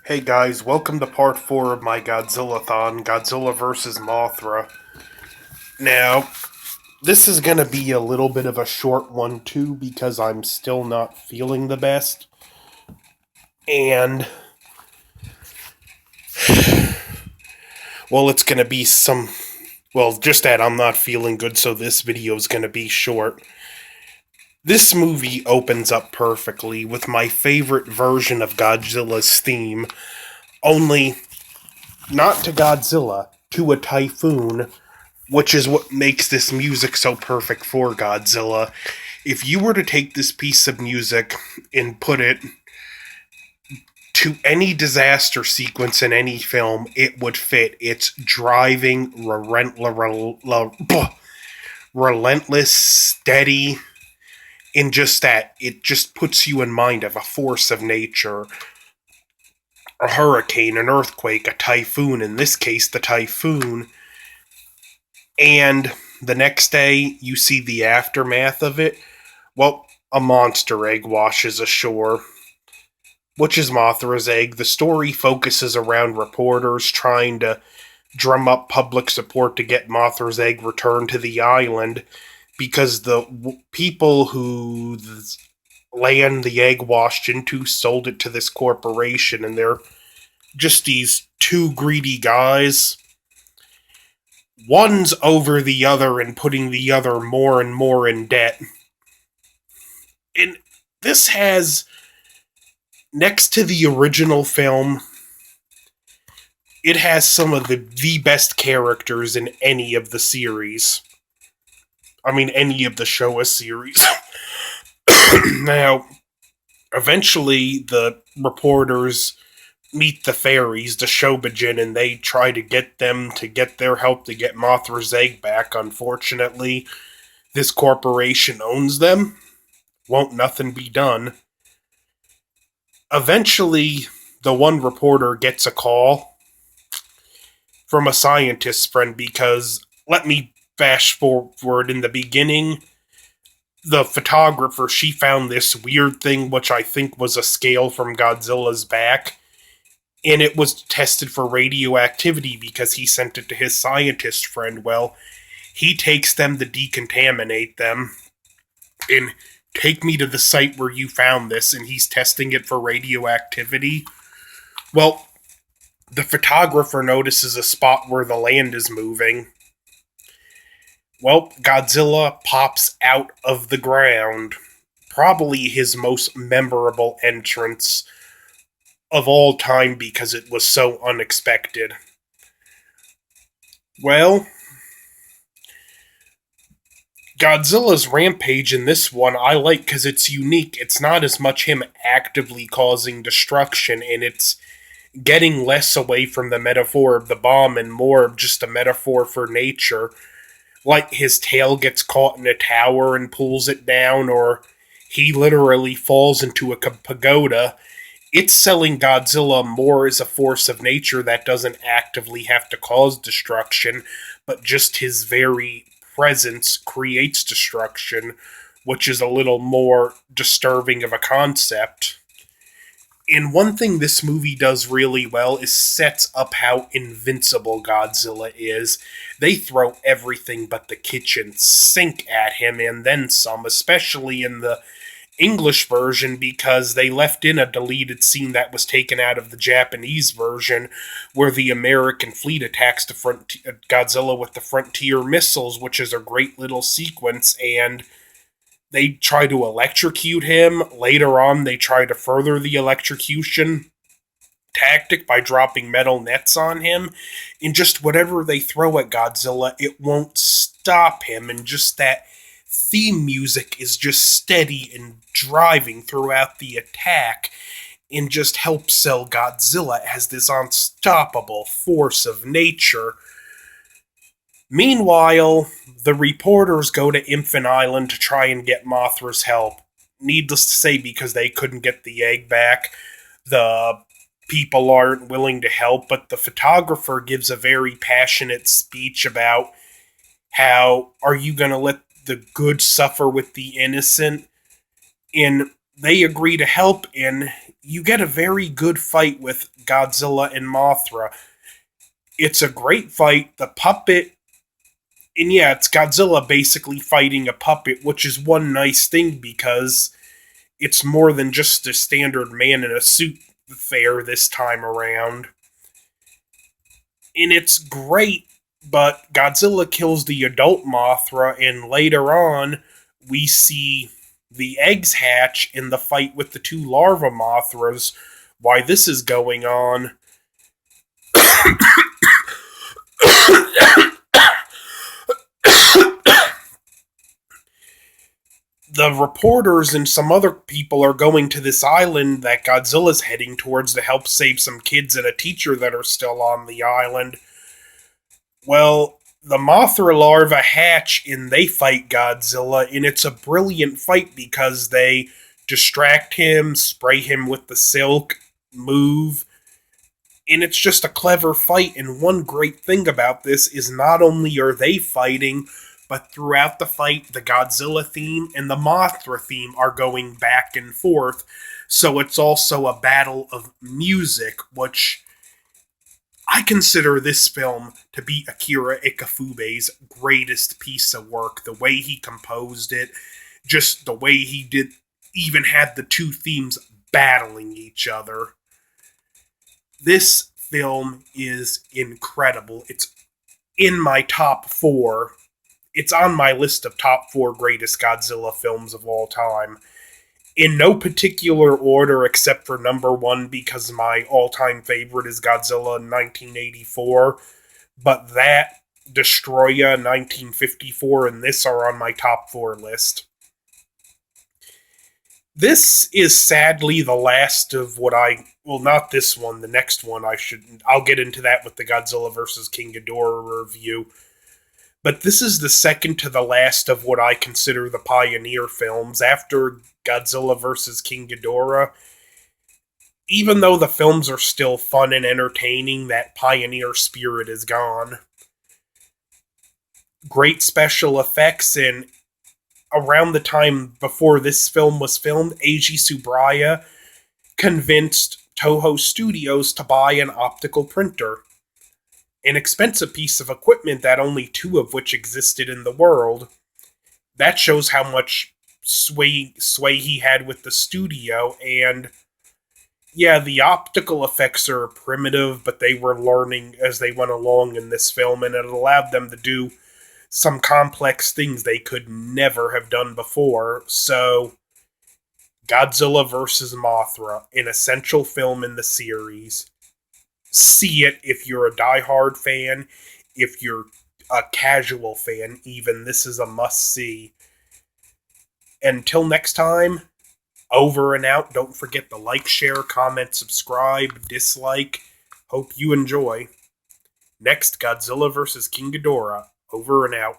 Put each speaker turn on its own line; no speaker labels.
Hey guys, welcome to part 4 of my Godzilla-thon, Godzilla vs. Mothra. Now, this is gonna be a little bit of a short one too because I'm still not feeling the best. And, well, it's gonna be just that I'm not feeling good, so this video is gonna be short. This movie opens up perfectly with my favorite version of Godzilla's theme, only not to Godzilla, to a typhoon, which is what makes this music so perfect for Godzilla. If you were to take this piece of music and put it to any disaster sequence in any film, it would fit. It's driving, relentless, steady, and just that. It just puts you in mind of a force of nature. A hurricane, an earthquake, a typhoon, in this case, the typhoon. And the next day, you see the aftermath of it. Well, a monster egg washes ashore, which is Mothra's egg. The story focuses around reporters trying to drum up public support to get Mothra's egg returned to the island because the people whose land the egg washed into sold it to this corporation, and they're just these two greedy guys. One's over the other and putting the other more and more in debt. And this has, next to the original film, it has some of the best characters in any of the series. I mean, any of the Showa series. Now, eventually, the reporters meet the fairies, the Shobijin, and they try to get them to get their help to get Mothra's egg back. Unfortunately, this corporation owns them. Won't nothing be done. Eventually, the one reporter gets a call from a scientist friend because, let me fast forward, in the beginning, the photographer, she found this weird thing which I think was a scale from Godzilla's back, and it was tested for radioactivity because he sent it to his scientist friend. Well, he takes them to decontaminate them and take me to the site where you found this, and he's testing it for radioactivity. Well, the photographer notices a spot where the land is moving. Well, Godzilla pops out of the ground. Probably his most memorable entrance of all time because it was so unexpected. Well, Godzilla's rampage in this one I like because it's unique. It's not as much him actively causing destruction, and it's getting less away from the metaphor of the bomb and more of just a metaphor for nature. Like his tail gets caught in a tower and pulls it down, or he literally falls into a pagoda. It's selling Godzilla more as a force of nature that doesn't actively have to cause destruction, but just his very presence creates destruction, which is a little more disturbing of a concept. And one thing this movie does really well is sets up how invincible Godzilla is. They throw everything but the kitchen sink at him and then some, especially in the English version because they left in a deleted scene that was taken out of the Japanese version where the American fleet attacks the Godzilla with the Frontier missiles, which is a great little sequence, and they try to electrocute him. Later on, they try to further the electrocution tactic by dropping metal nets on him. And just whatever they throw at Godzilla, it won't stop him. And just that theme music is just steady and driving throughout the attack and just helps sell Godzilla as this unstoppable force of nature. Meanwhile, the reporters go to Infant Island to try and get Mothra's help. Needless to say, because they couldn't get the egg back, the people aren't willing to help, but the photographer gives a very passionate speech about how are you going to let the good suffer with the innocent? And they agree to help, and you get a very good fight with Godzilla and Mothra. It's a great fight. The puppet, and yeah, it's Godzilla basically fighting a puppet, which is one nice thing because it's more than just a standard man in a suit affair this time around. And it's great, but Godzilla kills the adult Mothra, and later on, we see the eggs hatch in the fight with the two larva Mothras. Why this is going on. The reporters and some other people are going to this island that Godzilla's heading towards to help save some kids and a teacher that are still on the island. Well, the Mothra larva hatch and they fight Godzilla, and it's a brilliant fight because they distract him, spray him with the silk, move, and it's just a clever fight. And one great thing about this is not only are they fighting, but throughout the fight, the Godzilla theme and the Mothra theme are going back and forth. So it's also a battle of music, which I consider this film to be Akira Ikafube's greatest piece of work. The way he composed it, just the way he did, even had the two themes battling each other. This film is incredible. It's in my top 4. It's on my list of top 4 greatest Godzilla films of all time. In no particular order except for number 1 because my all-time favorite is Godzilla in 1984. But that, Destroya 1954, and this are on my top 4 list. This is sadly the last of what well, not this one, the next one I'll get into that with the Godzilla vs. King Ghidorah review. But this is the second to the last of what I consider the pioneer films. After Godzilla vs. King Ghidorah, even though the films are still fun and entertaining, that pioneer spirit is gone. Great special effects, and around the time before this film was filmed, Eiji Tsuburaya convinced Toho Studios to buy an optical printer. An expensive piece of equipment that only 2 of which existed in the world. That shows how much sway he had with the studio, and yeah, the optical effects are primitive, but they were learning as they went along in this film, and it allowed them to do some complex things they could never have done before. So, Godzilla vs. Mothra, an essential film in the series. See it if you're a diehard fan. If you're a casual fan, even, this is a must-see. Until next time, over and out. Don't forget to like, share, comment, subscribe, dislike. Hope you enjoy. Next, Godzilla vs. King Ghidorah. Over and out.